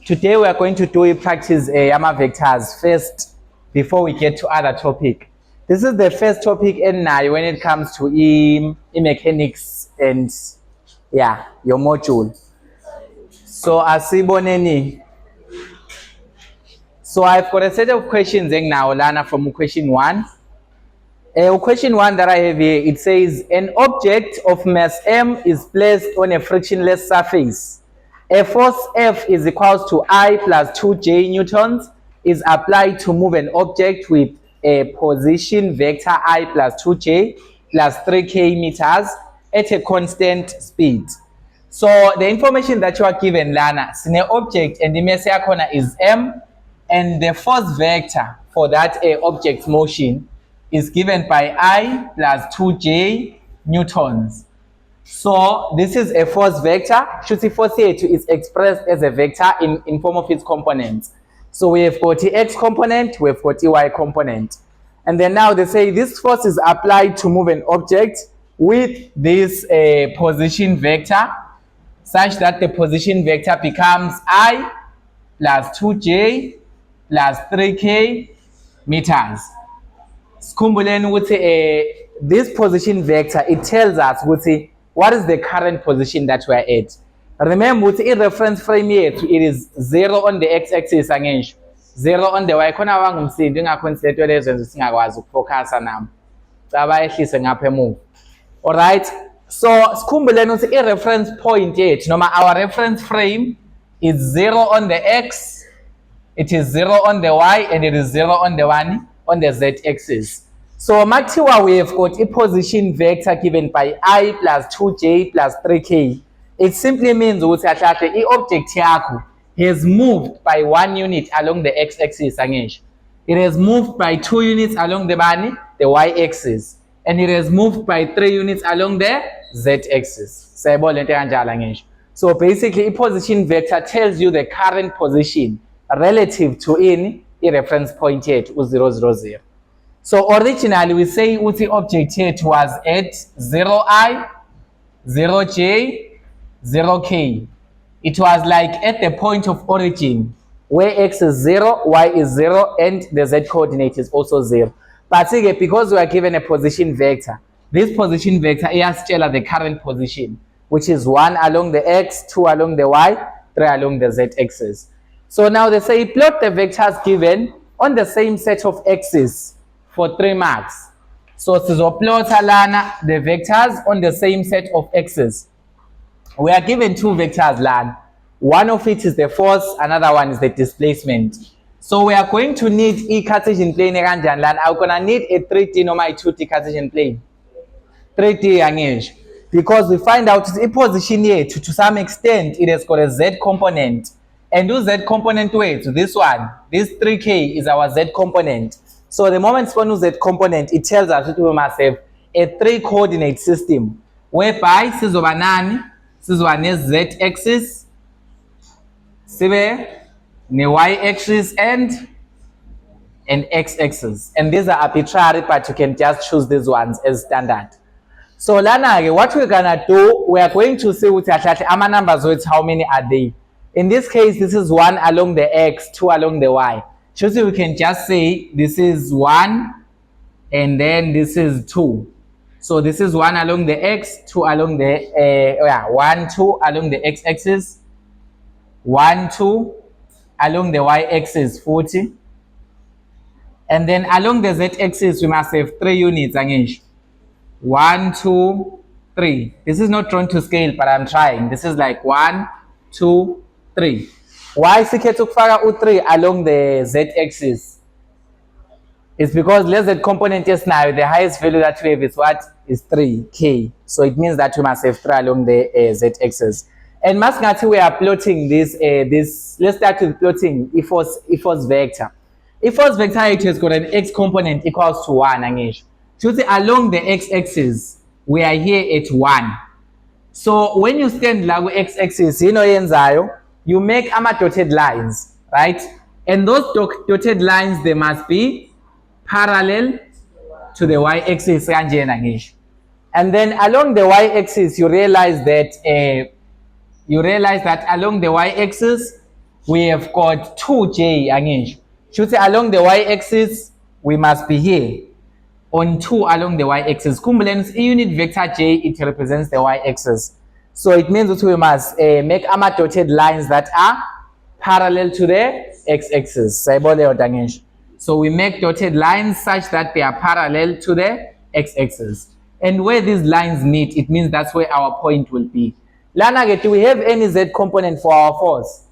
Today we are going to do a practice Yama vectors first before we get to other topic. This is the first topic in now when it comes to mechanics and yeah, your module. So asiboneni. So I've got a set of questions now, Lana, from question 1. Question 1 that I have here, it says an object of mass m is placed on a frictionless surface. A force F is equals to I plus 2j newtons is applied to move an object with a position vector I plus 2j plus 3k meters at a constant speed. So the information that you are given, Lana, sine object and the mass corner is m, and the force vector for that object's motion is given by I plus 2j newtons. So this is a force vector. Should see force here is expressed as a vector in form of its components. So we have got the x component, we have got the y component. And then now they say this force is applied to move an object with this position vector such that the position vector becomes I plus 2j plus 3k meters. Skhumbuleni ukuthi this position vector, it tells us ukuthi what is the current position that we are at. Remember ukuthi i-reference frame yethu it is 0 on the x-axis angisho, 0 on the y. Khona wangumsindo ingakho nisiletwe lezo nje singakwazi ukufocusa nami. Caba ehlise ngapha emuva. Alright, so skhumbuleni ukuthi i-reference point yethu noma our reference frame is 0 on the x, it is 0 on the y, and it is 0 on the one on the z-axis. So makuthiwa we have got a position vector given by I plus 2j plus 3k. It simply means ukuthi ahlahle i-object yakho has moved by 1 unit along the x-axis angisho. It has moved by 2 units along the y-axis, and it has moved by 3 units along the z-axis. Sayibona lento kanjalo angisho. So basically, a position vector tells you the current position relative to a reference point here to 0, 0, 0. So originally we say the object here was at 0i, 0j, 0k. It was like at the point of origin where x is 0, y is 0, and the z coordinate is also 0. But again, because we are given a position vector, this position vector is still the current position, which is 1 along the x, 2 along the y, 3 along the z-axis. So now they say plot the vectors given on the same set of axes for 3 marks. So plot lana the vectors on the same set of axes. We are given 2 vectors lana. One of it is the force, another one is the displacement. So we are going to need a Cartesian plane lana. I'm gonna need a 3D noma a 2D Cartesian plane. 3D angish. Because we find out the position here to some extent it has got a z component. And this z component weight, this one, this 3k is our z component. So the moment we use z component, it tells us that we must have a 3 coordinate system whereby sizoba ne z axis, sibe ne y axis and an x axis. And these are arbitrary, but you can just choose these ones as standard. So lana, what we're gonna do, we are going to see with our numbers with how many are they. In this case, this is 1 along the x, 2 along the y. So we can just say this is 1 and then this is 2. So this is 1 along the x, 2 along the 1, 2 along the x-axis, 1, 2 along the y-axis, 40. And then along the z-axis, we must have 3 units. 1, 2, 3. This is not drawn to scale, but I'm trying. This is like 1, 2, 3. Why sikhetha ukufaka u3 along the z-axis? It's because let's z component is now the highest value that we have is what? Is 3k. So it means that we must have 3 along the z-axis. And masingathi we are plotting this let's start with plotting a force vector. A force vector it has got an x component equals to 1 angisho. So along the x-axis we are here at 1. So when you stand like x-axis, you make dotted lines, right? And those dotted lines, they must be parallel to the y-axis. And then along the y-axis, you realize that along the y-axis, we have got 2j angisho. Should say along the y-axis we must be here on 2 along the y-axis. Kumbulen's unit vector j, it represents the y-axis. So it means that we must make dotted lines that are parallel to the x-axis. So we make dotted lines such that they are parallel to the x-axis. And where these lines meet, it means that's where our point will be. Lana, do we have any z component for our force?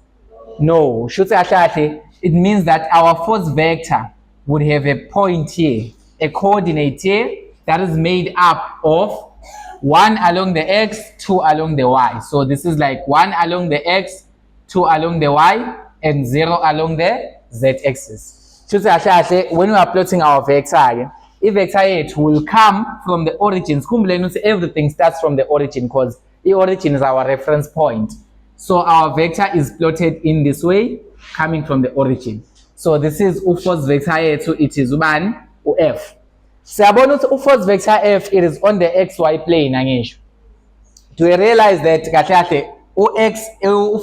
No. It means that our force vector would have a point here, a coordinate here that is made up of 1 along the x, 2 along the y. So this is like 1 along the x, 2 along the y, and 0 along the z-axis. When we are plotting our vector, if vector 8 will come from the origins, everything starts from the origin because the origin is our reference point. So our vector is plotted in this way, coming from the origin. So this is force vector, so it is 1 f. Siyabona ukuthi force vector f, it is on the xy plane angisho. Do you realize that kahle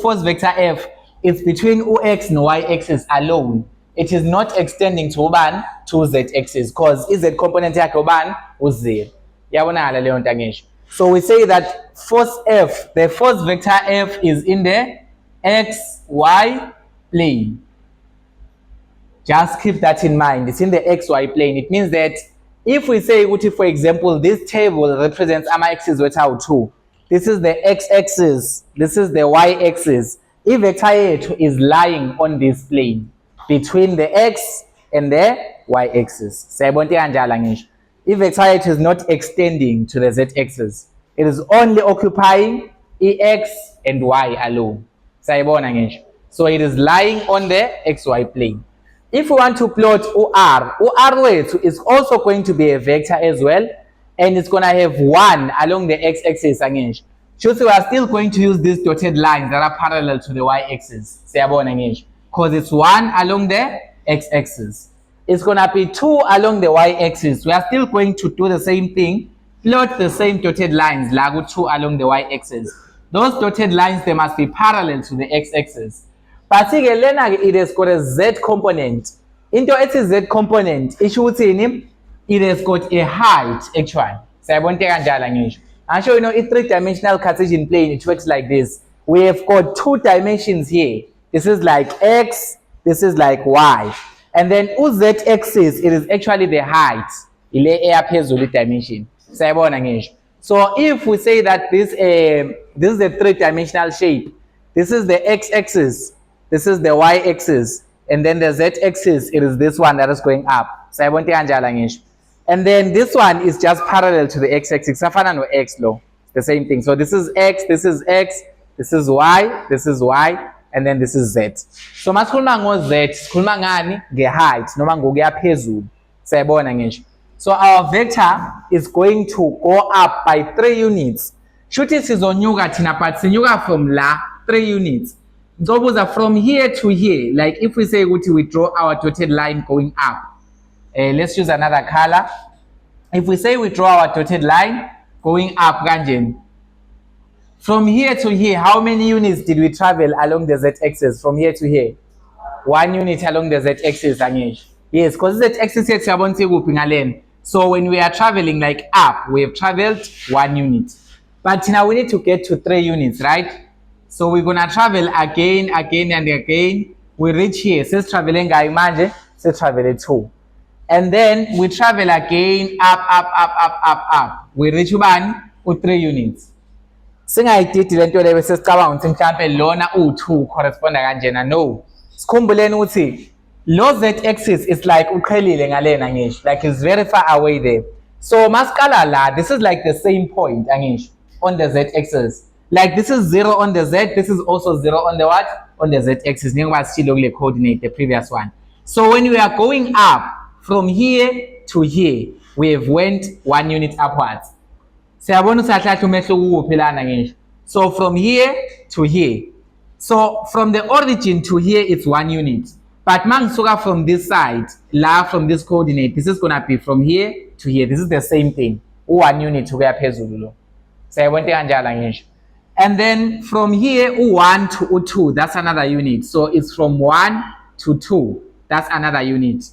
force vector f is between x and y axis alone? It is not extending to z axis because z component yakhe ubani u0. Yabonakala leyo nto angisho. So we say that force f, the force vector f is in the xy plane. Just keep that in mind. It's in the xy plane. It means that if we say, for example, this table represents axis vector 2. This is the x-axis. This is the y-axis. If vector is lying on this plane between the x and the y-axis. If vector is not extending to the z-axis, it is only occupying x and y alone. So it is lying on the xy plane. If we want to plot OR is also going to be a vector as well, and it's going to have 1 along the x-axis. So we are still going to use these dotted lines that are parallel to the y-axis, because it's 1 along the x-axis. It's going to be 2 along the y-axis. We are still going to do the same thing, plot the same dotted lines, like 2 along the y-axis. Those dotted lines, they must be parallel to the x-axis. But it has got a z component. Into its z component, it has got a height actually. I'm sure you know a 3-dimensional Cartesian plane, it works like this. We have got 2 dimensions here. This is like x, this is like y. And then z axis, it is actually the height. Dimension. So if we say that this is a 3-dimensional shape, this is the x-axis, this is the y-axis, and then the z-axis, it is this one that is going up. And then this one is just parallel to the x-axis. The same thing. So this is x, this is x, this is y, and then this is z. So masikhuluma ngo z, sikhuluma ngani? Nge-height, noma ngokuya phezulu. Sayabona ngisho. So our vector is going to go up by 3 units. Shuthi sizonyuka thina, but sinyuka from la 3 units. So from here to here, like if we say we draw our dotted line going up, let's use another color. If we say we draw our dotted line going up, from here to here, how many units did we travel along the z-axis from here to here? 1 unit along the z-axis. Yes, because z-axis is so when we are traveling like up, we have traveled 1 unit. But now we need to get to 3 units, right? So we're gonna travel again and again. We reach here, says traveling imagine, says travel 2. And then we travel again up. We reach 3 units. Singayididi lento le bese sicabanga ukuthi mhlambe lona u2 correspond kanjena. No. Sikhumbuleni ukuthi lo z-axis is like uqhelile ngalena ngisho, like it's very far away there. So maskala la, this is like the same point angisho on the z-axis. Like this is 0 on the z, this is also 0 on the what? On the z-axis. Njengoba coordinate the previous one. So when we are going up from here to here, we have went 1 unit upwards. So from here to here. So from the origin to here, it's 1 unit. But mangisuka from this side, from this coordinate, this is gonna be from here to here. This is the same thing. 1 unit to where phezulu. And then from here, U1 to U2, that's another unit. So it's from 1 to 2, that's another unit.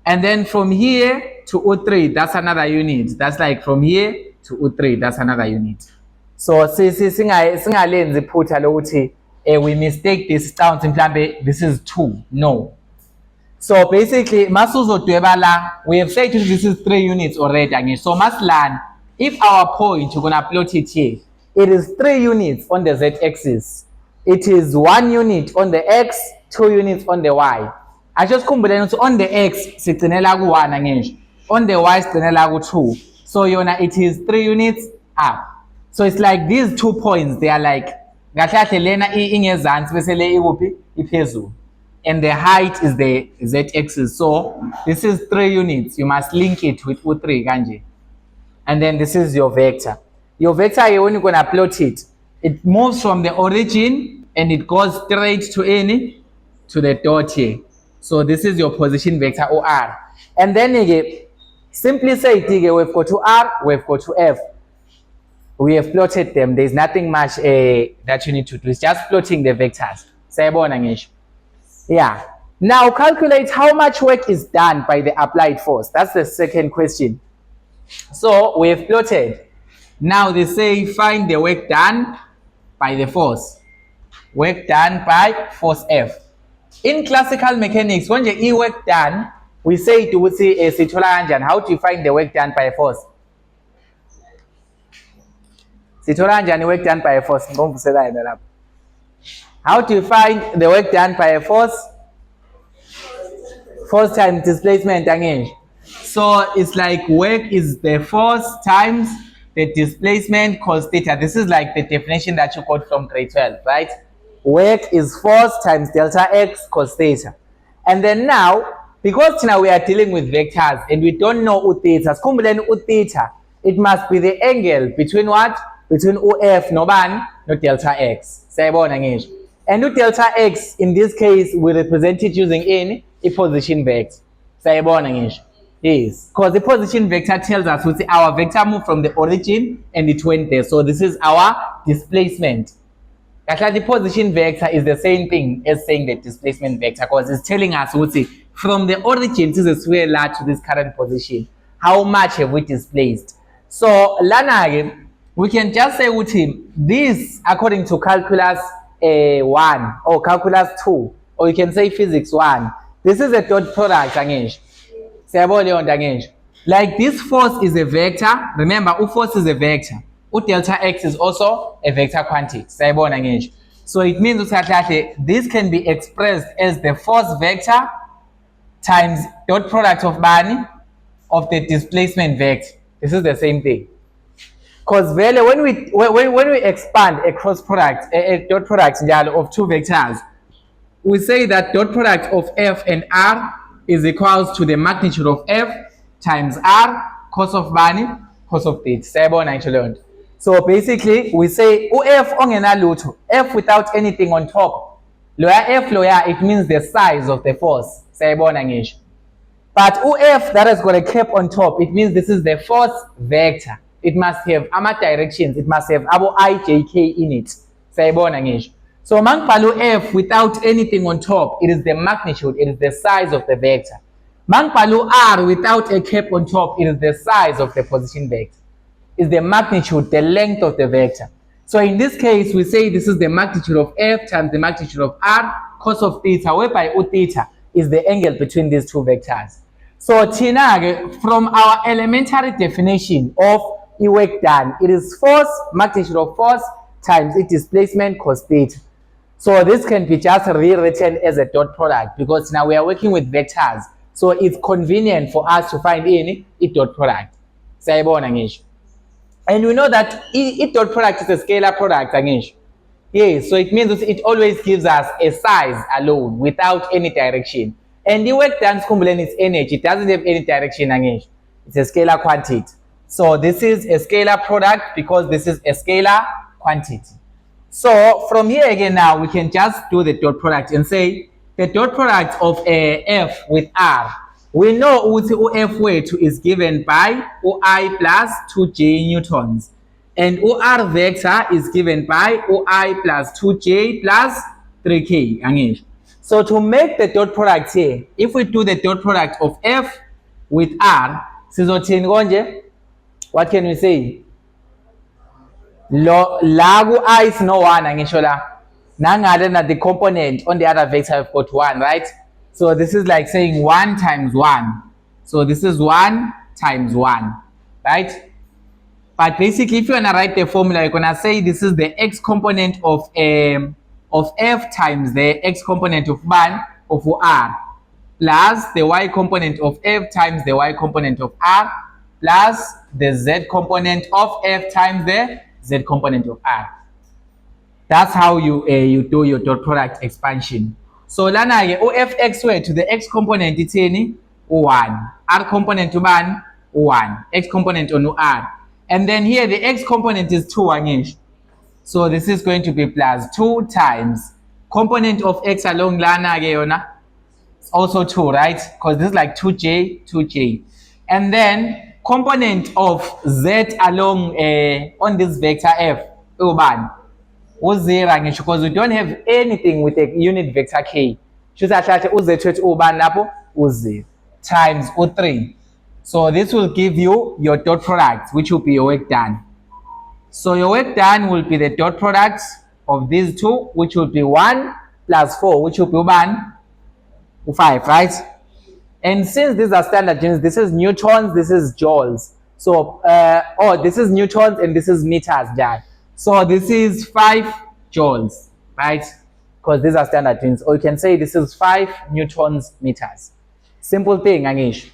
And then from here to U3, that's another unit. That's like from here to U3, that's another unit. So singalenzi iphutha lokuthi we mistake this count mhlambe this is 2. No. So basically, masuzodweba la, we have said this is 3 units already. So must learn, if our point, you're gonna plot it here, it is 3 units on the z-axis. It is 1 unit on the x, 2 units on the y. I just khumbule ukuthi on the x sigcinela ku1 ngisho, on the y sigcinela ku2. So yona it is 3 units up. So it's like these 2 points, they are like kahle kahle lena ingezansi bese le ikuphi iphezulu. And the height is the z-axis. So this is 3 units. You must link it with U3 kanje. And then this is your vector. Your vector, when you're gonna plot it, it moves from the origin and it goes straight to any to the dot here. So this is your position vector OR. And then again, simply say we've got to R, we've got to F. We have plotted them. There's nothing much that you need to do. It's just plotting the vectors. Sayabona ngisho. Yeah. Now calculate how much work is done by the applied force. That's the second question. So we have plotted. Now they say find the work done by the force. Work done by force F. In classical mechanics, when the work done, we say to how do you find the work done by a force? Work done by a force. How do you find the work done by a force? Force times displacement again. So it's like work is the force times the displacement cos theta. This is like the definition that you got from grade 12, right? Work is force times delta x cos theta. And then now, because now we are dealing with vectors and we don't know U theta, U theta, it must be the angle between what? Between UF no delta x. And U delta x, in this case, we represent it using a position vector. Yes, because the position vector tells us our vector moved from the origin and it went there. So this is our displacement. The position vector is the same thing as saying the displacement vector because it's telling us from the origin to the sphere to this current position, how much have we displaced. So lana we can just say this according to calculus 1 or calculus 2, or you can say physics 1. This is a dot product again. Like this force is a vector. Remember, U force is a vector. U delta x is also a vector quantity. So it means that this can be expressed as the force vector times dot product of bani of the displacement vector. This is the same thing. Because when we expand a cross product, a dot product of 2 vectors, we say that dot product of F and R is equals to the magnitude of F times R cos of bani cos of theta. So basically we say UF ongena lutho, F without anything on top. Lower F lower, it means the size of the force. But UF that has got a cap on top, it means this is the force vector. It must have ama directions, it must have abo I, J, K in it. So mangpalu F without anything on top, it is the magnitude, it is the size of the vector. Mangpalu R without a cap on top, it is the size of the position vector. Is the magnitude, the length of the vector. So in this case, we say this is the magnitude of F times the magnitude of R cos of theta, whereby U theta is the angle between these 2 vectors. So Tina, from our elementary definition of work done, it is force, magnitude of force times its displacement cos theta. So this can be just rewritten as a dot product because now we are working with vectors. So it's convenient for us to find a dot product. And we know that a dot product is a scalar product. Yes, so it means it always gives us a size alone without any direction. And the work done is energy. It doesn't have any direction. It's a scalar quantity. So this is a scalar product because this is a scalar quantity. So from here again now we can just do the dot product and say the dot product of F with R. We know UF weight is given by OI plus 2J newtons. And OR vector is given by OI plus 2J plus 3K. Angisho. So to make the dot product here, if we do the dot product of F with R, sizothini konje? What can we say? La ku-I is no 1 angisho la. Nangale na the component on the other vector I've got 1, right? So this is like saying 1 times 1. So this is 1 times 1, right? But basically, if you want to write the formula, you're going to say this is the x component of f times the x component of R plus the y component of f times the y component of R plus the z component of f times the z component of R. That's how you do your dot product expansion. So lana ke fx wethu the x component ithini u1, r component ubani u1, x component on r. And then here the x component is 2 angisho. So this is going to be plus 2 times component of x along lana ke yona also 2, right? Because this is like 2j. And then component of z along on this vector f ubani u0 angisho, because we don't have anything with a unit vector k. Shuthi athathe uz wethu ubani lapho u0 times u3. So this will give you your dot product, which will be your work done. So your work done will be the dot product of these two, which will be 1 plus 4, which will be 1, 5, right? And since these are standard units, this is newtons, this is joules. So, this is newtons and this is meters, Jack. So this is 5 joules, right? Because these are standard units. Or you can say this is 5 newtons meters. Simple thing, Anish.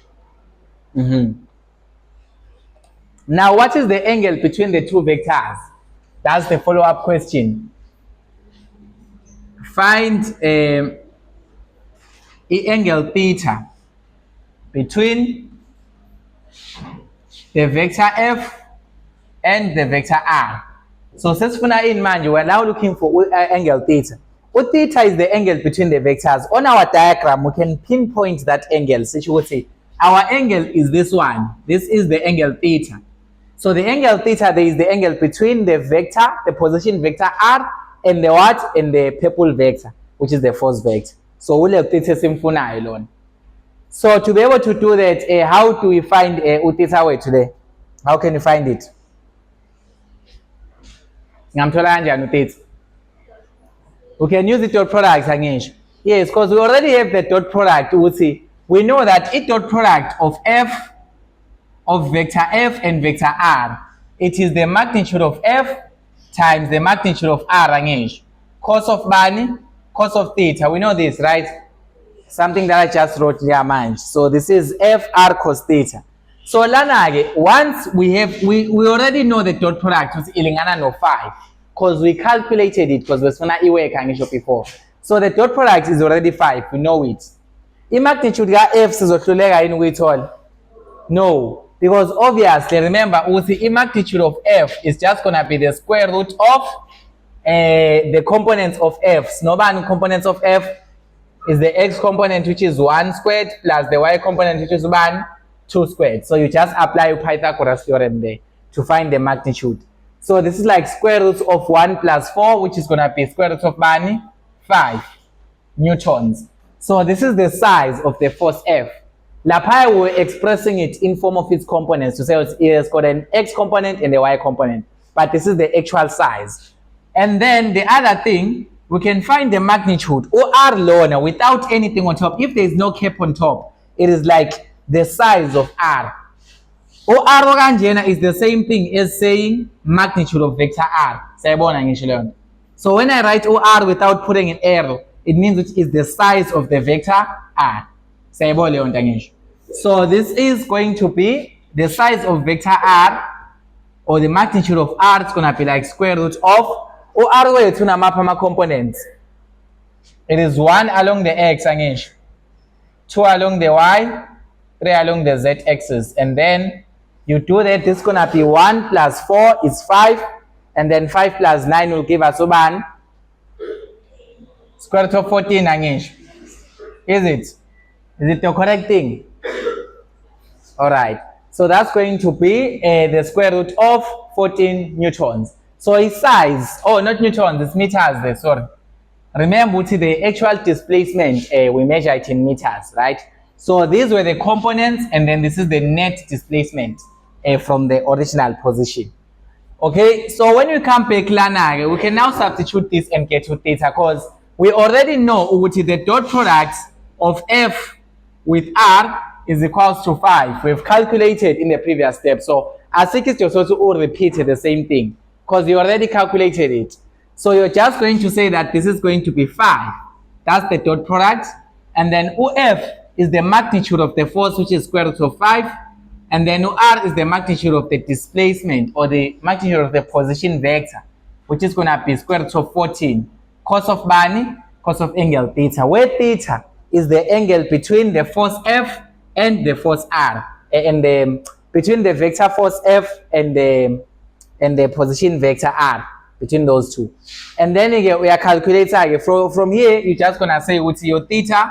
Now, what is the angle between the two vectors? That's the follow-up question. Find the angle theta between the vector f and the vector r. So sesifuna in manje, we're now looking for angle theta. Theta is the angle between the vectors. On our diagram, we can pinpoint that angle. So you would say, our angle is this one. This is the angle theta. So the angle theta, there is the angle between the vector, the position vector r, and the what? And the purple vector, which is the force vector. So we'll have theta simfuna alone. So to be able to do that, how do we find theta way today? How can you find it? We can use the dot product again. Yes, because we already have the dot product. We'll see. We know that a dot product of f of vector f and vector r, it is the magnitude of f times the magnitude of r again. Cos of bani, cos of theta. We know this, right? Something that I just wrote here, man. So this is f r cos theta. So lana, once we already know the dot product with ilingana no 5, because we calculated it because we're gonna iwe before. So the dot product is already 5. We know it. The magnitude of f is all. No, because obviously remember with the magnitude of f is just gonna be the square root of the components of f. Snowman components of f is the x component, which is 1 squared, plus the y component, which is 1, 2 squared. So you just apply Pythagoras theorem there to find the magnitude. So this is like square root of 1 plus 4, which is going to be square root of 5 newtons. So this is the size of the force F. Lapaya we're expressing it in form of its components to say it has got an x component and a y component. But this is the actual size. And then the other thing, we can find the magnitude or lona without anything on top. If there is no cap on top, it is like the size of r. OR is the same thing as saying magnitude of vector r. So when I write OR without putting an arrow, it means it is the size of the vector r. So this is going to be the size of vector r, or the magnitude of r is going to be like square root of OR way to map components. It is 1 along the x, 2 along the y, 3 along the z axis, and then you do that. This is gonna be 1 plus 4 is 5, and then 5 plus 9 will give us 1 square root of 14. Is it? Is it the correct thing? All right. So that's going to be the square root of 14 newtons. So its size, oh, not newtons, it's meters there, sorry. Remember, the actual displacement, we measure it in meters, right? So these were the components, and then this is the net displacement from the original position. Okay, so when we come back, Lana, we can now substitute this and get to theta because we already know the dot product of F with R is equals to 5. We've calculated in the previous step. So I think it's just also all repeated the same thing because you already calculated it. So you're just going to say that this is going to be 5. That's the dot product. And then OF is the magnitude of the force, which is square root of 5. And then R is the magnitude of the displacement or the magnitude of the position vector, which is going to be square root of 14. Cos of bani, cos of angle theta, where theta is the angle between the force F and the force R, and between the vector force F and the position vector R, between those two. And then again, we are calculating from here, you're just going to say what your theta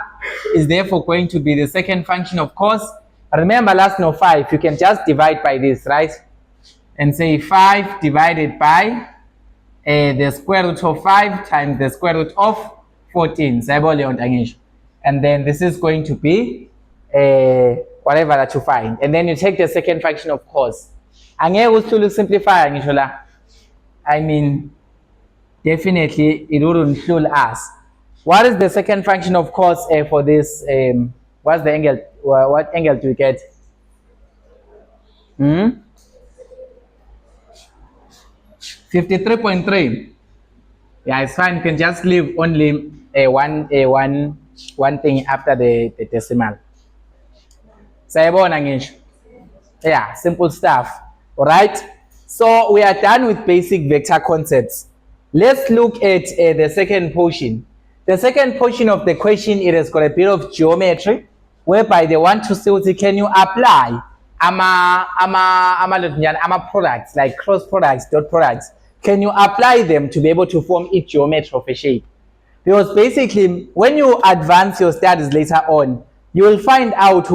is therefore going to be the second function of cos. Remember last no 5, you can just divide by this, right? And say 5 divided by the square root of 5 times the square root of 14. And then this is going to be whatever that you find. And then you take the second function of cos. And here we'll still simplify. I mean, definitely it wouldn't fool us. What is the second function of cos for this? What's the angle? What angle do you get? 53.3. Yeah, it's fine. You can just leave only one thing after the decimal. Yeah, simple stuff. All right. So we are done with basic vector concepts. Let's look at the second portion. The second portion of the question, it has got a bit of geometry, whereby they want to see, can you apply products like cross products, dot products? Can you apply them to be able to form each geometry of a shape? Because basically, when you advance your studies later on, you will find out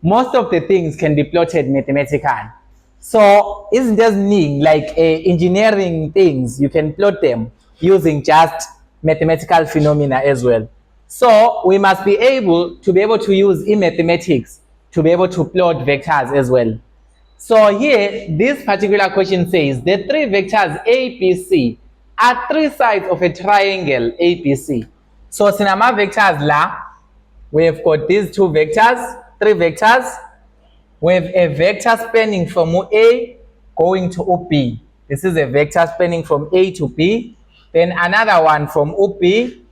most of the things can be plotted mathematically. So it's just neat, like engineering things, you can plot them using just mathematical phenomena as well. So we must be able to use in mathematics to be able to plot vectors as well. So here, this particular question says the three vectors A, B, C are three sides of a triangle ABC. So sinama vectors la, we've got these two vectors, three vectors. We have a vector spanning from A going to B. This is a vector spanning from A to B. Then another one from B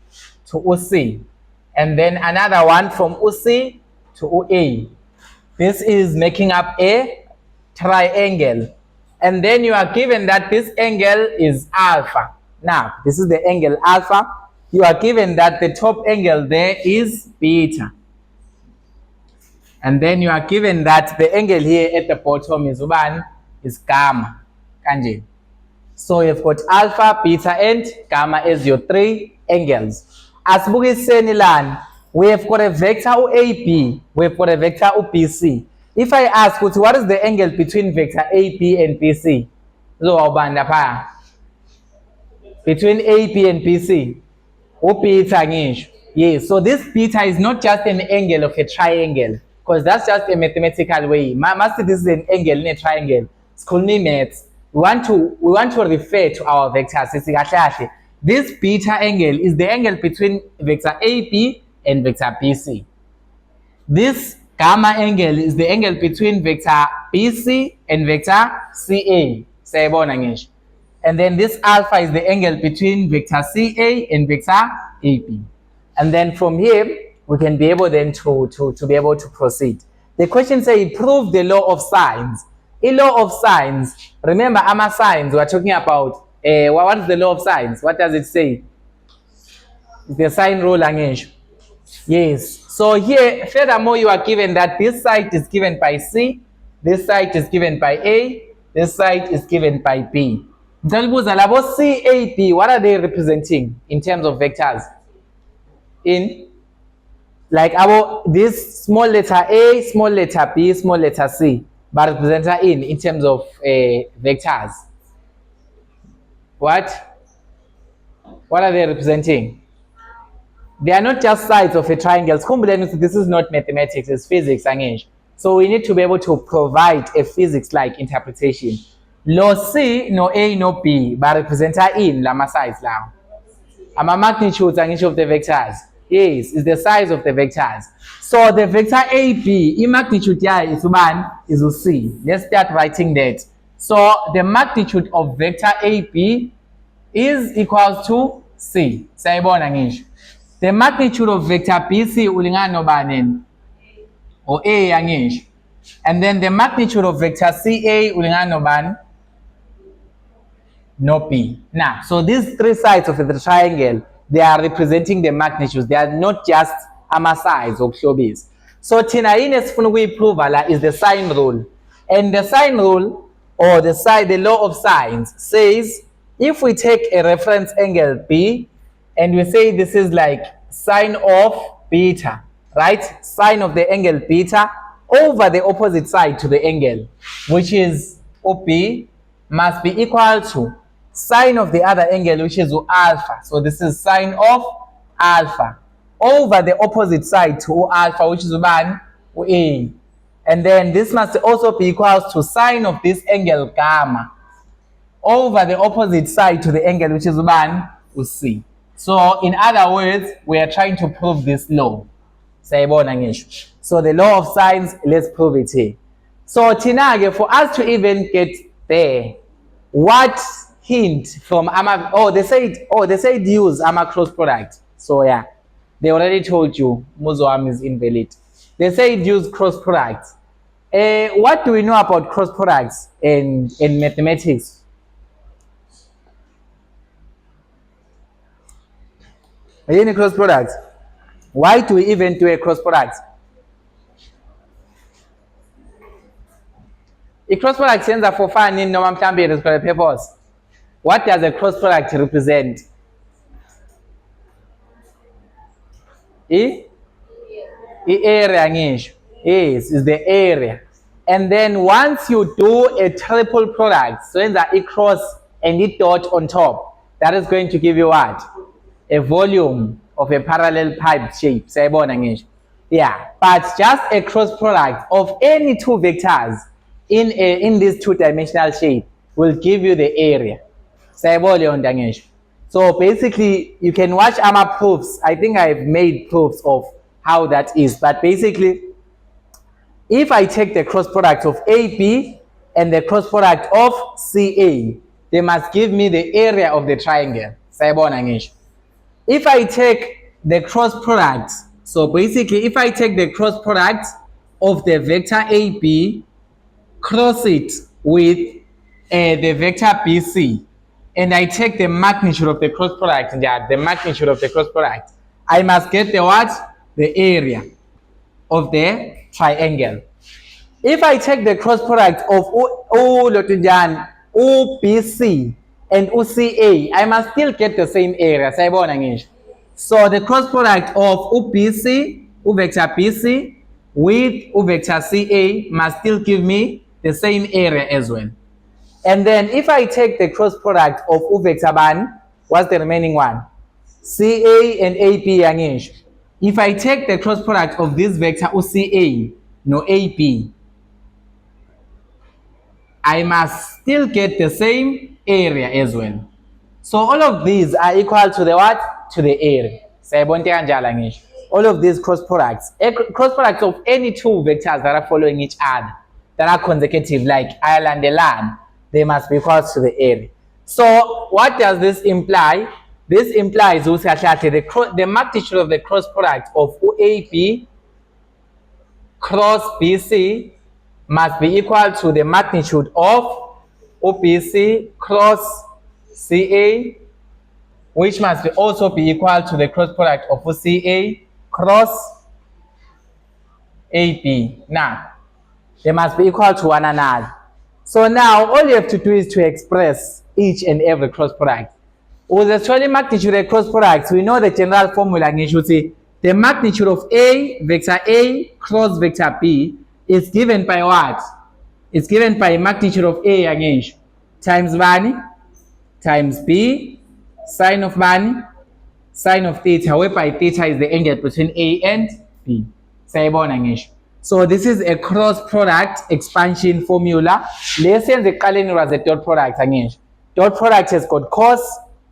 to C. And then another one from C to A. This is making up a triangle. And then you are given that this angle is alpha. Now, this is the angle alpha. You are given that the top angle there is beta. And then you are given that the angle here at the bottom is gamma. Kanje. So you've got alpha, beta, and gamma as your three angles. As Senilan, we have got a vector AB, we have got a vector BC. If I ask what is the angle between vector AB and BC? Between AB and BC. Yes, so this beta is not just an angle of a triangle, because that's just a mathematical way. Master, this is an angle in a triangle. It's called maths. We want to refer to our vectors. This beta angle is the angle between vector AB and vector BC. This gamma angle is the angle between vector BC and vector CA. And then this alpha is the angle between vector CA and vector AB. And then from here, we can be able then to be able to proceed. The question says, prove the law of sines. A law of sines, remember, sines, we're talking about, what is the law of sines? What does it say? The sine rule, yes. So here, furthermore, you are given that this side is given by C, this side is given by A, this side is given by B. C, A, B, what are they representing in terms of vectors? In like this small letter A, small letter B, small letter C. barepresenta in terms of vectors. What are they representing? They are not just sides of a triangle. This is not mathematics, it's physics. So we need to be able to provide a physics-like interpretation. Lo C, no A, no B, barepresenta in lama sides now. Ama magnitudes of the vectors. Yes, is the size of the vectors. So the vector AB, magnitude is C. Let's start writing that. So the magnitude of vector AB is equals to C. Sayibona ngisho. The magnitude of vector BC ulingana nobani? Or A ngisho. And then the magnitude of vector CA ulingana nobani? No B. Now, so these three sides of the triangle, they are representing the magnitudes. They are not just ama sides or showbiz. So tina sifuna ukuyiprove is the sine rule. And the sine rule, or the law of sines, says if we take a reference angle B and we say this is like sine of beta, right? Sine of the angle beta over the opposite side to the angle, which is OP, must be equal to sine of the other angle, which is alpha. So this is sine of alpha over the opposite side to alpha, which is A. And then this must also be equal to sine of this angle gamma over the opposite side to the angle, which is C. So in other words, we are trying to prove this law. So the law of sines, let's prove it here. So Tinage, for us to even get there, what hint from they said use cross product. So yeah, they already told you Muzoam is invalid. They said use cross product. What do we know about cross products in mathematics? Any cross product? Why do we even do a cross product? A cross product stands for fun in normal purpose. What does a cross product represent? Area. Yes, is the area. And then once you do a triple product, so in that it cross and it dot on top, that is going to give you what? A volume of a parallel pipe shape. Yeah, but just a cross product of any two vectors in this two-dimensional shape will give you the area. So basically, you can watch AMA proofs. I think I've made proofs of how that is. But basically, if I take the cross product of AB and the cross product of CA, they must give me the area of the triangle. If I take the cross product, so basically, if I take the cross product of the vector AB, cross it with the vector BC, and I take the magnitude of the cross product, I must get the what? The area of the triangle. If I take the cross product of OBC and OCA, I must still get the same area. So the cross product of OBC, vector BC, with vector CA must still give me the same area as well. And then if I take the cross product of vector ban, what's the remaining one? CA and AB. If I take the cross product of this vector OCA, no AB, I must still get the same area as well. So all of these are equal to the what? To the area. All of these cross products of any two vectors that are following each other, that are consecutive, like Ireland and land, they must be equal to the area. So what does this imply? This implies the magnitude of the cross product of OAB cross BC must be equal to the magnitude of OBC cross CA, which must also be equal to the cross product of OCA cross AB. Now, they must be equal to one another. So now, all you have to do is to express each and every cross product. With the actual magnitude of cross products, we know the general formula. The magnitude of A, vector A, cross vector B is given by what? It's given by magnitude of A angisho times bani times B sine of bani sine of theta, whereby theta is the angle between A and B. Sayibona ngisho. So this is a cross product expansion formula. Lessons eqaleni was a dot product angisho. Dot product has got cos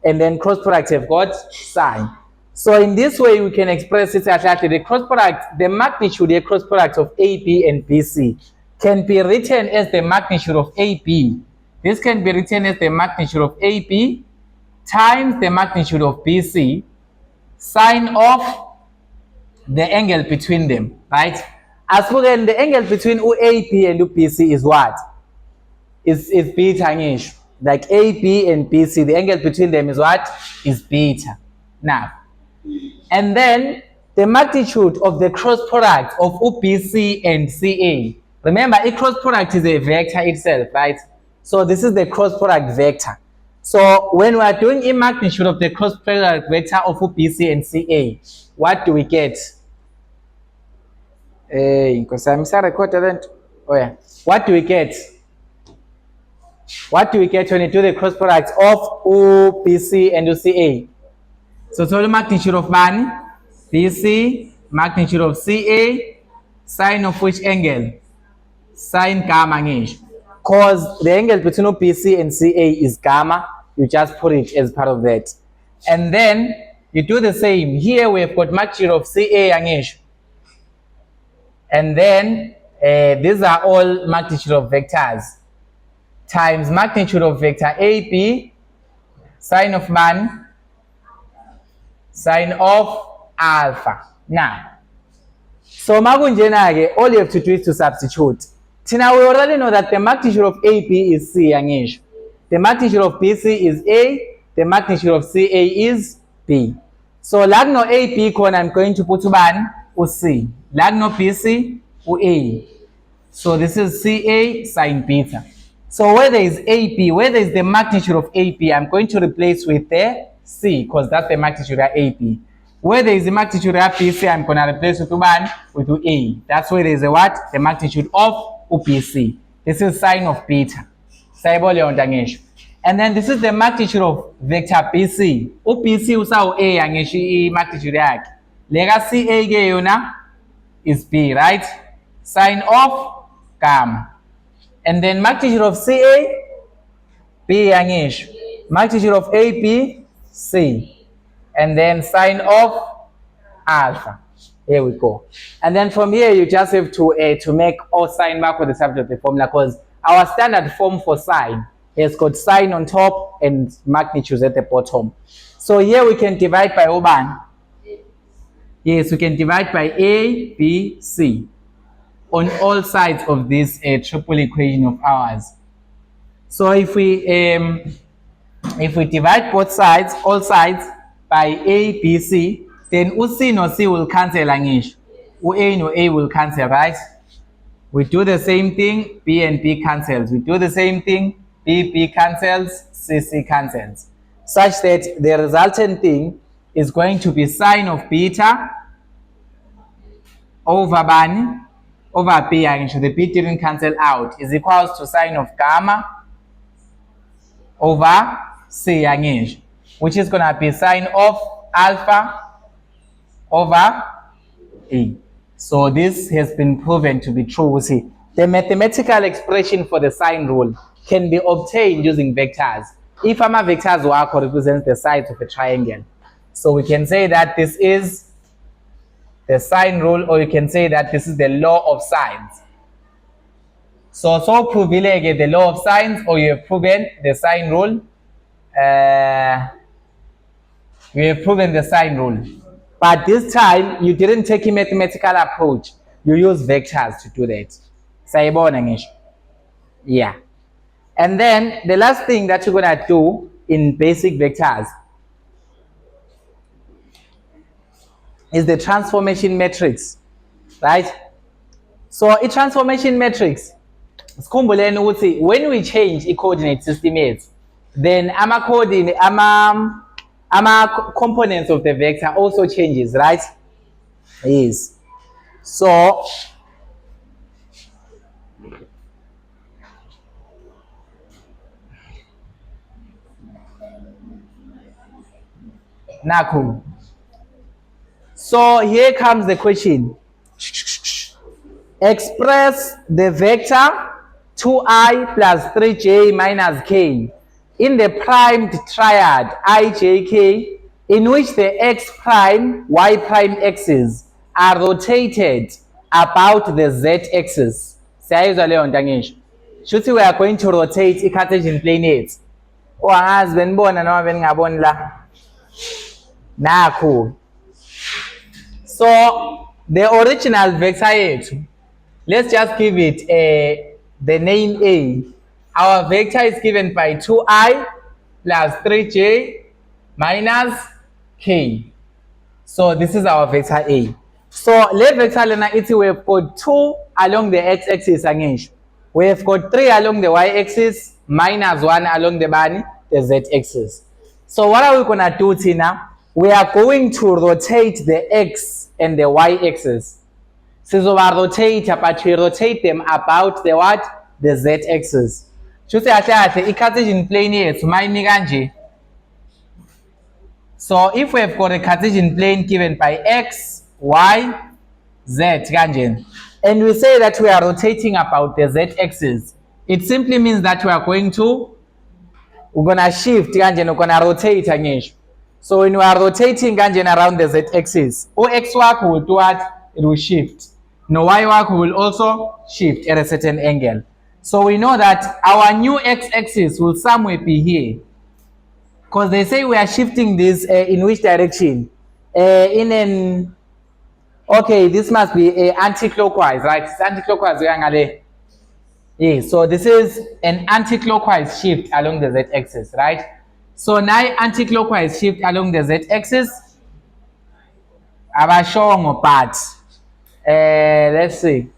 and then cross product have got sine. So in this way we can express it as the cross product, the magnitude, the cross product of AB and BC can be written as the magnitude of AB. This can be written as the magnitude of AB times the magnitude of BC, sine of the angle between them, right? As for the angle between AB and BC is what? Is beta ngisho. Like AB and BC, the angle between them is what? Is beta. Now, and then the magnitude of the cross product of BC and CA. Remember, a cross product is a vector itself, right? So this is the cross product vector. So when we are doing a magnitude of the cross product vector of BC and CA, what do we get? What do we get? What do we get when you do the cross product of BC and CA? So total magnitude of bani, BC, magnitude of CA, sine of which angle? Sine gamma ngisho. Because the angle between BC and CA is gamma, you just put it as part of that. And then you do the same. Here we have got magnitude of CA ngisho. And then these are all magnitude of vectors times magnitude of vector AB, sine of man, sine of alpha. Now, so makunjena-ke, all you have to do is to substitute. Tina, we already know that the magnitude of AB is C angisho. The magnitude of BC is A, the magnitude of CA is B. So la kuno AB khona I'm going to put ubani u-C. La kuno BC u-A. So this is CA sine beta. So where there is AB, where there is the magnitude of AB, I'm going to replace with the C because that's the magnitude of AB. Where there is the magnitude of BC, I'm going to replace with ubani with A. That's where there is a what? The magnitude of BC. This is sine of beta. And then this is the magnitude of vector BC. BC usawu A angisho magnitude yakhe. Lega CA ke yona is B, right? Sine of gamma. And then magnitude of CA, B angisho. Magnitude of AB, C. And then sine of alpha. Here we go. And then from here, you just have to make all sine mark with the subject of the formula because our standard form for sine has got sine on top and magnitudes at the bottom. So here we can divide by Oban. Yes, we can divide by A, B, C on all sides of this triple equation of ours. So if we divide both sides, all sides by A, B, C, then C no C will cancel angisho. A no A will cancel, right? We do the same thing, B and B cancels. We do the same thing, B cancels, C cancels. Such that the resultant thing is going to be sine of beta over bani, over B angisho. The B didn't cancel out, is equals to sine of gamma over C angisho, which is going to be sine of alpha over A. So this has been proven to be true. See, the mathematical expression for the sine rule can be obtained using vectors. If ama vectors work represents the sides of a triangle, so we can say that this is the sine rule, or you can say that this is the law of sines. So prove the law of sines, or you have proven the sine rule. You have proven the sine rule. But this time, you didn't take a mathematical approach. You use vectors to do that. Sayibona ngisho. Yeah. And then the last thing that you're going to do in basic vectors is the transformation matrix. Right? So a transformation matrix, when we change a coordinate system, then components of the vector also changes, right? Yes. So Nakhu. So here comes the question. Express the vector 2i plus 3j minus k in the primed triad ijk in which the x prime, y prime axes are rotated about the z axis. Siyayizwa leyo nto angisho. Shuthi we are going to rotate i-Cartesian plane yethu. Angazi benibona noma beningaboni la. Nakhu. So the original vector yethu, let's just give it the name A. Our vector is given by 2i plus 3j minus k. So this is our vector A. So let vector lena iti we have got 2 along the x-axis angisho. We have got 3 along the y-axis minus 1 along the z-axis. So what are we going to do, Tina? We are going to rotate the x and the y-axis. So we rotate, but we rotate them about the what? The z-axis. I-Cartesian plane yethu mayimi kanje. So if we have got a Cartesian plane given by x, y, z kanje, and we say that we are rotating about the z-axis, it simply means that we're going to shift kanje, we're gonna rotate angisho. So when we are rotating kanje around the z-axis, x wakho will do what? It will shift. No, y wakho will also shift at a certain angle. So we know that our new x-axis will somewhere be here, because they say we are shifting this in which direction? Okay, this must be anti-clockwise, right? It's anti-clockwise. Yeah, so this is an anti-clockwise shift along the z-axis, right? So now anti-clockwise shift along the z-axis. Abashongo, but let's see.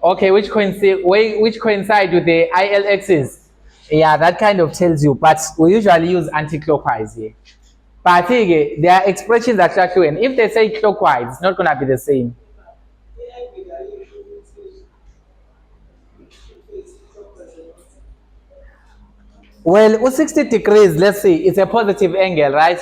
Okay, which coincide with the IL axis? Yeah, that kind of tells you, but we usually use anti-clockwise here. But there are expressions that actually, and if they say clockwise, it's not going to be the same. Well, 60 degrees, let's see, it's a positive angle, right?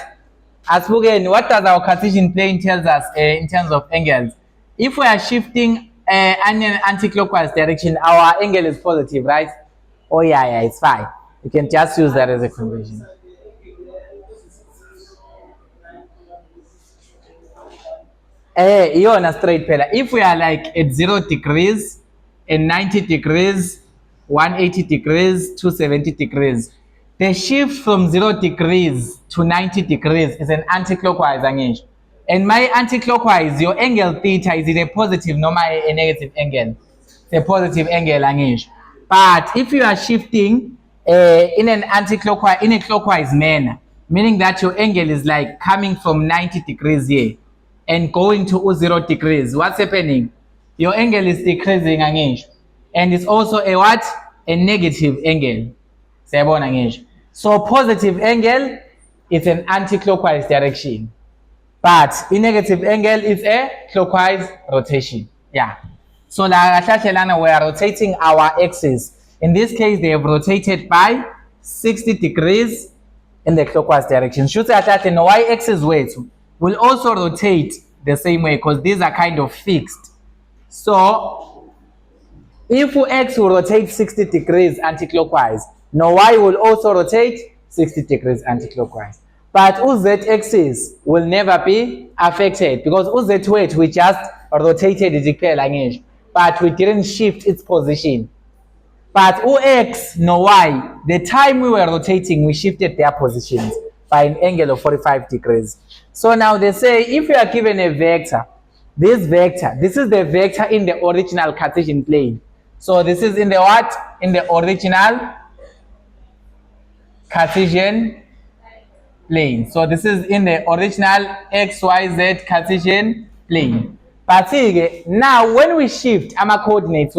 As again, what does our Cartesian plane tells us in terms of angles? If we are shifting in an anti-clockwise direction, our angle is positive, right? Oh yeah, it's fine. You can just use that as a conversion. You're on a straight pillar. If we are like at 0 degrees and 90 degrees, 180 degrees, 270 degrees, the shift from 0 degrees to 90 degrees is an anti-clockwise angle. And my anti-clockwise, your angle theta, is it a positive or a negative angle? It's a positive angle angle. But if you are shifting in an anti-clockwise, in a clockwise manner, meaning that your angle is like coming from 90 degrees here and going to 0 degrees, what's happening? Your angle is decreasing angle. And it's also a what? A negative angle. So positive angle is an anti-clockwise direction, but a negative angle is a clockwise rotation. Yeah. So we are rotating our axis. In this case, they have rotated by 60 degrees in the clockwise direction. Should say that the y-axis will also rotate the same way, because these are kind of fixed. So if x will rotate 60 degrees anti-clockwise, now y will also rotate 60 degrees anti-clockwise. But z-axis will never be affected, because z we just rotated it, but we didn't shift its position. But x no y, the time we were rotating, we shifted their positions by an angle of 45 degrees. So now they say if you are given a vector, this is the vector in the original Cartesian plane. So this is in the what? In the original Cartesian plane. So this is in the original XYZ Cartesian plane. But now when we shift our coordinates,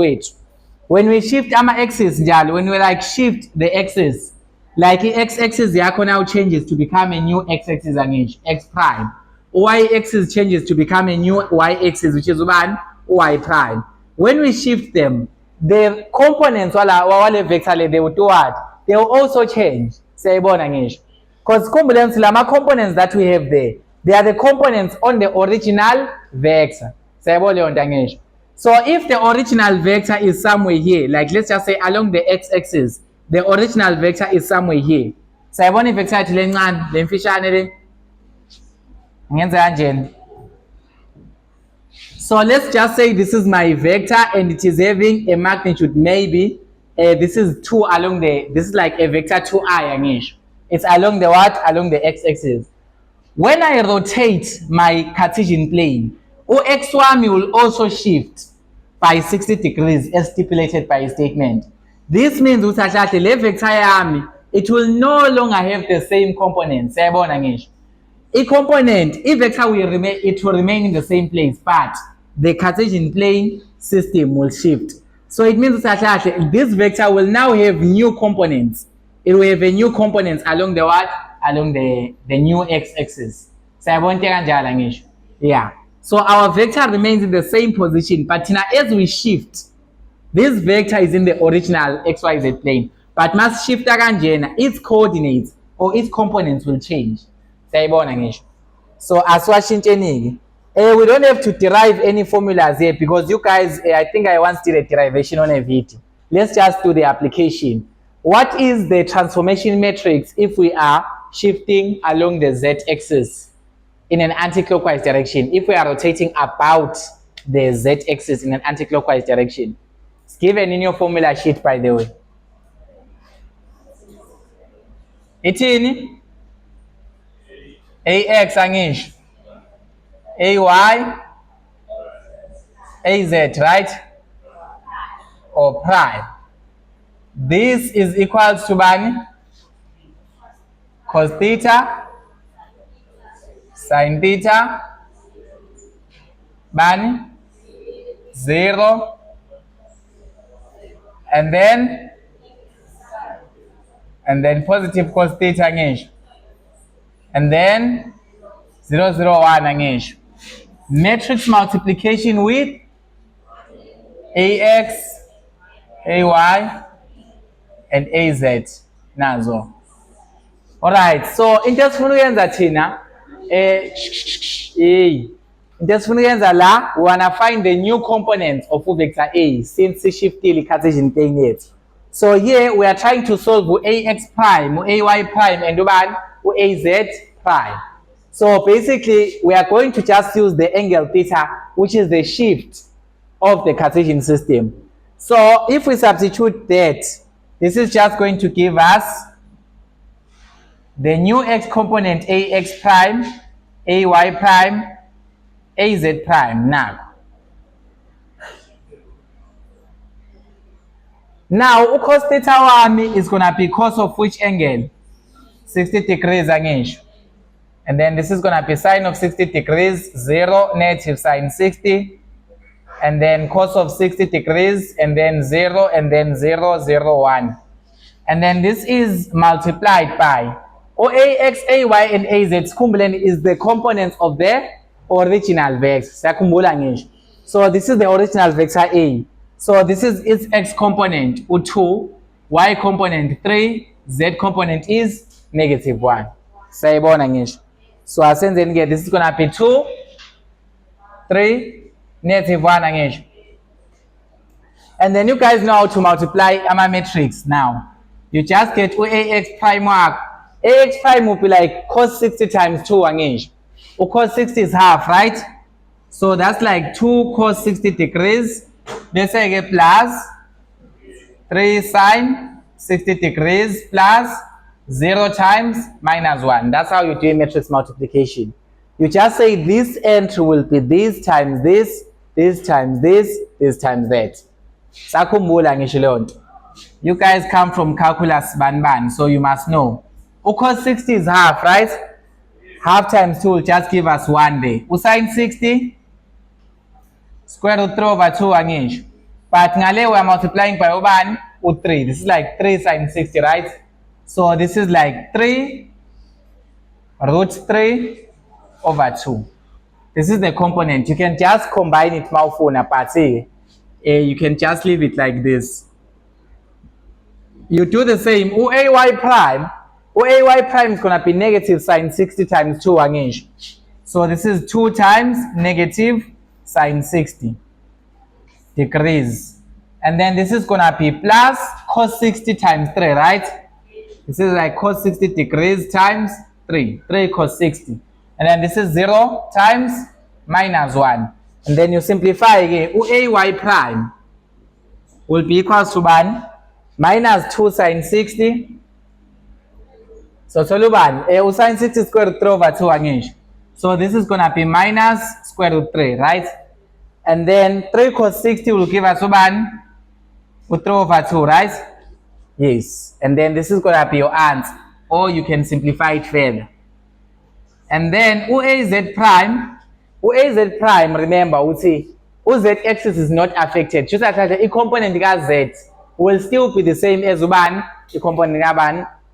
when we shift our axis, when we like shift the axis, like the x-axis now changes to become a new x-axis and x prime. Y-axis changes to become a new y-axis, which is one y prime. When we shift them, the components vector they will do what? They will also change. Because components that we have there, they are the components on the original vector. So if the original vector is somewhere here, like let's just say along the x-axis, the original vector is somewhere here. Sayabona ivector yathi lencane lemfishane le. Ngenza kanjeni? So let's just say this is my vector and it is having a magnitude maybe this is 2 along the, this is like a vector 2i angisho. It's along the what? Along the x-axis. When I rotate my Cartesian plane, x wami will also shift by 60 degrees as stipulated by a statement. This means ukuthi le vector yami, it will no longer have the same components. Sayabona ngisho. Component, vector will remain, it will remain in the same place, but the Cartesian plane system will shift. So it means that this vector will now have new components. It will have a new components along the what? Along the new x-axis. Yeah. So our vector remains in the same position, but now as we shift, this vector is in the original xyz plane, but must shift its coordinates or its components will change. So aswashintshenike. We don't have to derive any formulas here because you guys, I think I once did a derivation on a video. Let's just do the application. What is the transformation matrix if we are shifting along the z-axis in an anti-clockwise direction? If we are rotating about the z-axis in an anti-clockwise direction. It's given in your formula sheet, by the way. It's in ax angisho, ay, az, right? Or prime. This is equal to bani? Cos theta, sin theta, bani? 0, and then positive cos theta angisho. And then 0, 0, 1 angisho. Matrix multiplication with ax, ay, and az nazo. Alright, so into esifuna ukuyenza thina la we wanna find the new components of vector A since shiftile Cartesian plane yethu. So here we are trying to solve ax prime, ay prime, and az prime. So basically we are going to just use the angle theta, which is the shift of the Cartesian system. So if we substitute that, this is just going to give us the new x component ax prime, ay prime, az prime. Now cos theta wami is gonna be cos of which angle? 60 degrees angisho. And then this is gonna be sine of 60 degrees, 0, negative sine 60, and then cos of 60 degrees, and then 0, and then 0, 0, 1. And then this is multiplied by ax, ay, and az is the components of the original vector. So this is the original vector A. So this is its x component, 2, y component 3, z component is negative 1. So asenze this is gonna be 2, 3, negative 1 angisho. And then you guys know how to multiply our matrix now. You just get ax prime work. Ax prime will be like cos 60 times 2 angisho. Cos 60 is half, right? So that's like 2 cos 60 degrees. Let's say I get plus 3 sine 60 degrees plus 0 times minus 1. That's how you do matrix multiplication. You just say this entry will be this times this, this times this, this times that. Sakhumbula ngisho leyo nto. You guys come from calculus ban, so you must know. Cos 60 is half, right? Half times 2 will just give us 1 day. Sine 60, square root 3 over 2 angisho. But ngale we are multiplying by 3. This is like 3 sine 60, right? So this is like 3 root 3 over 2. This is the component. You can just combine it but you can just leave it like this. You do the same. Ay prime AY prime is going to be negative sine 60 times 2 angisho. So this is 2 times negative sine 60 degrees. And then this is going to be plus cos 60 times 3, right? This is like cos 60 degrees times 3 cos 60. And then this is 0 times minus 1. And then you simplify again. AY prime will be equals to 1 minus 2 sine 60. So Soluban, sine 60 square root 3 over 2 angisho. So this is going to be minus square root 3, right? And then 3 cos 60 will give us 1 with 3 over 2, right? Yes. And then this is going to be your answer. Or you can simplify it further. And then UAZ prime, remember, we see UZ axis is not affected. Just like the component Z will still be the same as one, the component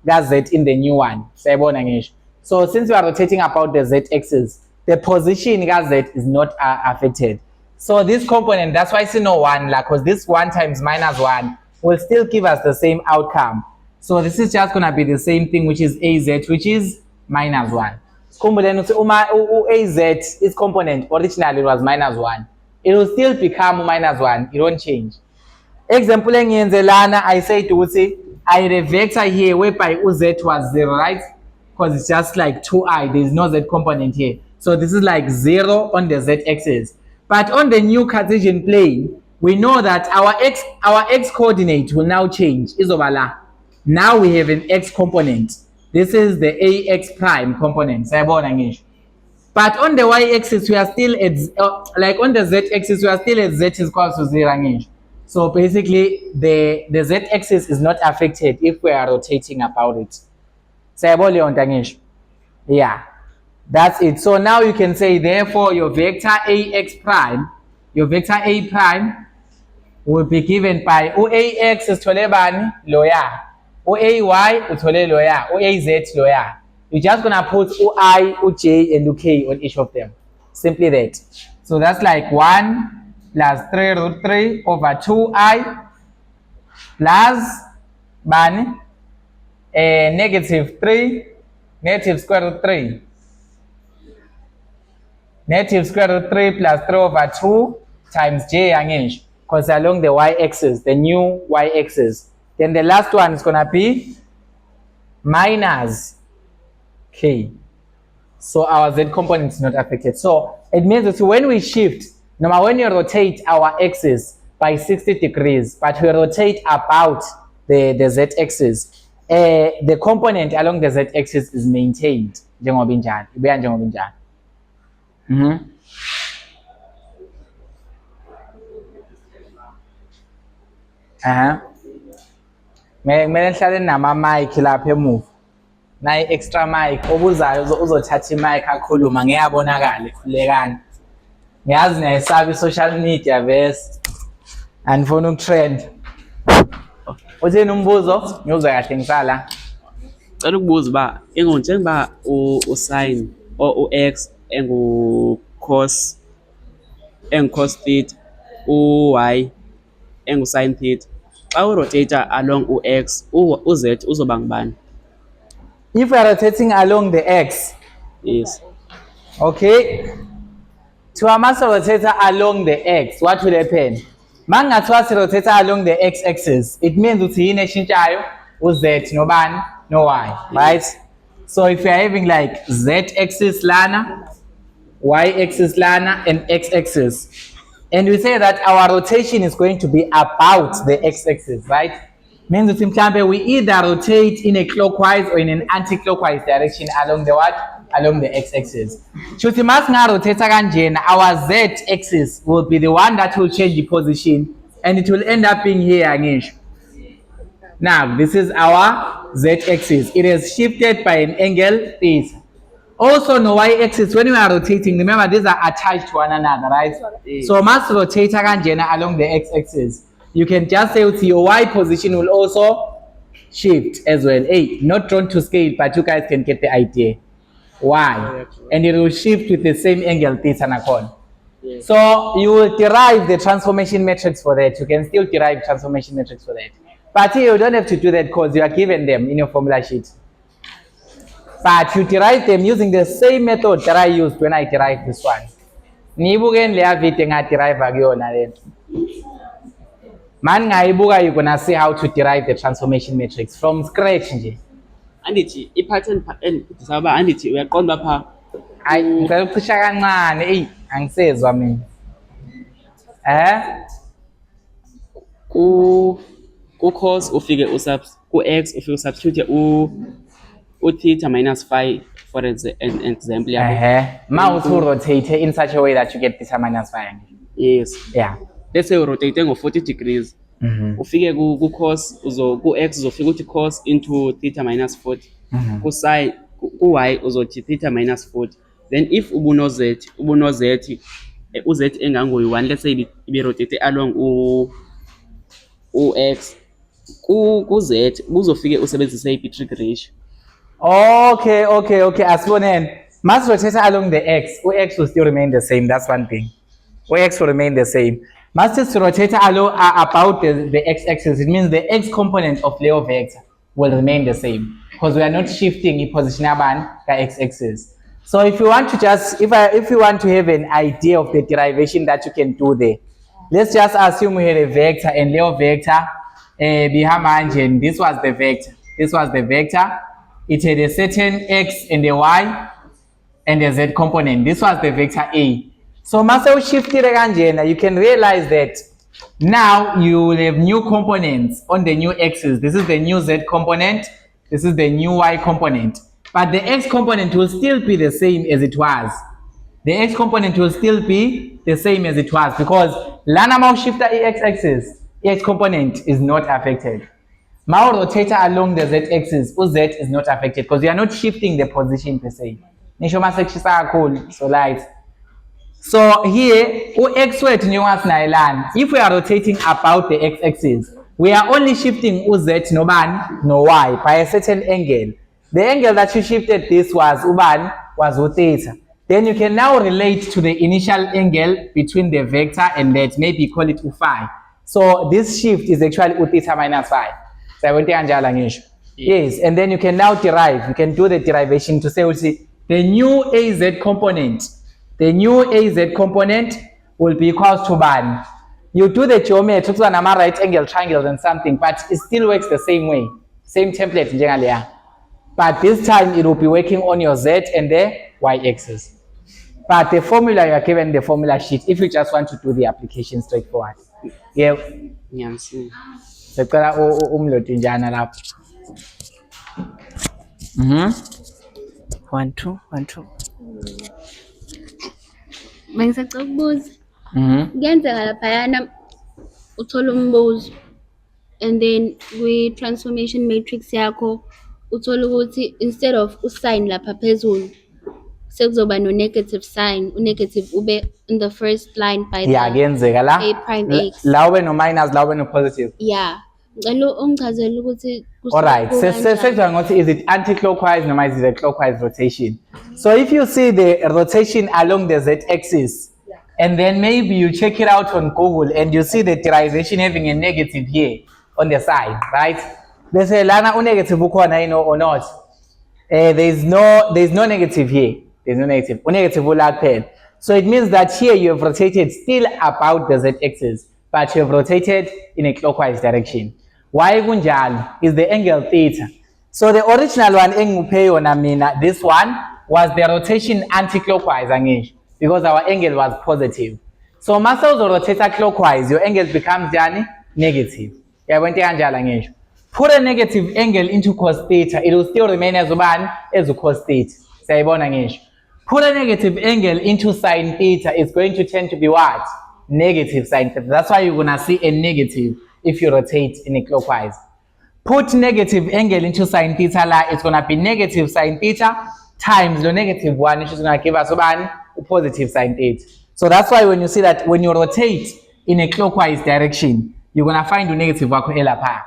Z in the new one. So since we are rotating about the Z axis, the position Z is not affected. So this component, that's why I see no 1, because this 1 times minus 1 will still give us the same outcome. So this is just going to be the same thing, which is AZ, which is minus 1. AZ, its component, originally it was minus 1. It will still become minus 1. It won't change. Example, I say to say, I had a vector here whereby UZ was 0, right? Because it's just like 2i. There is no Z component here. So this is like 0 on the Z axis. But on the new Cartesian plane, we know that our x coordinate will now change. Now we have an x component. This is the AX prime component. But on the y-axis, we are still at, like on the z-axis, we are still at z is equal to 0. So basically, the z-axis is not affected if we are rotating about it. Yeah, that's it. So now you can say, therefore, your vector AX prime, your vector A prime will be given by OAX is Tolebani, lawyer. OAY is lawyer. OAZ lawyer. You're just gonna put OI, OJ, and OK on each of them. Simply that. So that's like 1 plus 3 root 3 over 2i plus negative 3, negative square root 3. Negative square root 3 plus 3 over 2 times j because along the y-axis, the new y-axis. Then the last one is going to be minus k. So our z component is not affected. So it means that when we shift, no matter when you rotate our axis by 60 degrees, but we rotate about the z-axis, the component along the z-axis is maintained. Kumele nihlale nama-mic lapha emuva. Nayi extra mic obuzayo uzothatha i-mic akhuluma ngiyabonakala khulekani. Ngiyazi niyayisaba i-social media vese. Andifuna ukutrend. Uthini umbuzo? Ngiyuzwa kahle ngisala. Cela ukubuza uba njengoba u-sin or u-x engu-cos theta, u-y engu-sin theta, xa urotate along u-x, u-z uzoba ngubani? If we are rotating along the x, yes, okay, to rotate along the x, what will happen? Mangathiwa rotate along the x-axis, it means uthi yini eshintshayo u-z nobani no y, right? So if you are having like z-axis lana, y-axis lana, and x-axis, and we say that our rotation is going to be about the x-axis, right? Means that we either rotate in a clockwise or in an anti-clockwise direction along the what? Along the x-axis. Our z-axis will be the one that will change the position, and it will end up being here. Now, this is our z-axis. It is shifted by an angle theta. Also, no y-axis, when we are rotating, remember these are attached to one another, right? Yes. So, must rotate along the x-axis. You can just say your y position will also shift as well. Hey, not drawn to scale, but you guys can get the idea. Y. And it will shift with the same angle theta and yes. So you will derive the transformation matrix for that. You can still derive transformation matrix for that. But here you don't have to do that because you are given them in your formula sheet. but you derive them using the same method that I used when I derived this one. Niyibukeni leya video engaderive kuyona lento. Man ngayibuka you're gonna see how to derive the transformation matrix from scratch nje. Andithi i-pattern endiphindisa uba andithi uyaqonda pha Hayi ngicela ukucisha kancane eyi angisezwa mina. ku-cos ufike ku-x ufike usubstitute u-theta minus phi for example yabo. Ma uthi rotate in such a way that you get theta minus phi. Yes. Yeah. Let's say urotate ngo-40 degrees. Ufike ku-cos ku-x uzofika uthi cos into theta minus 40. Ku-sin ku-y uzothi theta minus 40. Then if ubuno-z u-z engango-1, let's say ibe-rotate along u-x ku-z buzofike usebenzise i-Petri ratio. Okay. Asiboneni. Must rotate along the x. X will still remain the same. That's one thing. X will remain the same. Must just rotate along about the x-axis. It means the x component of Leo vector will remain the same because we are not shifting the position about the x-axis. So if you want to just if you want to have an idea of the derivation that you can do there, let's just assume we had a vector and Leo vector. This was the vector. This was the vector. It had a certain x and a y and a z component. This was the vector A. So master shift it, you can realize that now you will have new components on the new x's. This is the new z component. This is the new y component. But the x component will still be the same as it was. The x component will still be the same as it was because lana mau shifter x-axis, x component is not affected. Mau rotator along the z-axis, z is not affected because we are not shifting the position per se. So light. So here, x if we are rotating about the x-axis, we are only shifting z no y by a certain angle. The angle that you shifted this was theta. Then you can now relate to the initial angle between the vector and that, maybe call it phi. So this shift is actually theta minus phi. Yes, and then you can now derive, you can do the derivation to say, the new AZ component, will be equals to 1. You do the geometry, right angle triangles and something, but it still works the same way, same template. But this time it will be working on your Z and the Y axis. But the formula you are given the formula sheet if you just want to do the application straightforward. Yeah. Secala umloti njana lapho. 1 2. Bengisacela ukubuza. Kuyenzeka laphayana uthola umbuzo and then kwi-transformation matrix yakho uthola ukuthi instead of usign lapha phezulu sekuzoba no-negative sign, u-negative ube in the first line by the kuyenzeka la a prime x. la ube no minus, la ube no positive. Yeah. Ngicela ungichazele ukuthi Alright, sekuthiwa ngokuthi is it anti-clockwise noma is it clockwise rotation? So if you see the rotation along the z-axis, and then maybe you check it out on Google and you see the derivation having a negative here on the side, right? They say lana negative ukhona or not. There's no negative here. There's no negative. Negative will appear. So it means that here you have rotated still about the z-axis, but you have rotated in a clockwise direction. Why kunjalo is the angle theta. So the original one enguphe yona mina, this one was the rotation anti-clockwise angisho, because our angle was positive. So mase rotate clockwise, your angle becomes negative. Put a negative angle into cos theta, it will still remain as cos theta. Put a negative angle into sin theta, it's going to tend to be what? Negative sin theta. That's why you're gonna see a negative if you rotate in a clockwise. Put negative angle into sin theta, it's gonna be negative sin theta times the negative 1, which is gonna give us a positive sin theta. So that's why when you see that when you rotate in a clockwise direction, you're gonna find the negative elapha.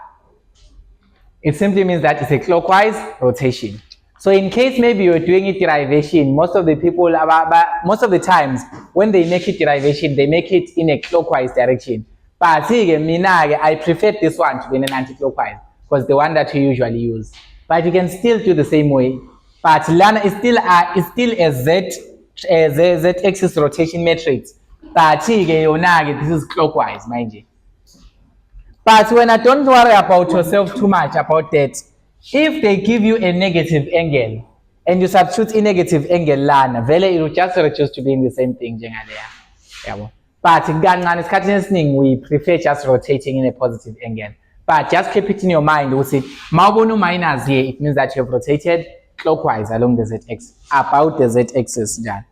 It simply means that it's a clockwise rotation. So in case maybe you're doing a derivation, most of the people, most of the times when they make it derivation, they make it in a clockwise direction. But I prefer this one to be an anti-clockwise because the one that you usually use. But you can still do the same way. but lana is still a z-axis rotation matrix, but ke yona-ke this is clockwise manje. But when I don't worry about yourself too much about that, if they give you a negative angle and you substitute a negative angle lana, vele it will just reduce to being the same thing njengaleya. Yabo. But kancane isikhathini esiningi we prefer just rotating in a positive angle. But just keep it in your mind ukuthi mawubona minus here, it means that you have rotated clockwise along the z-axis, about the z-axis njalo.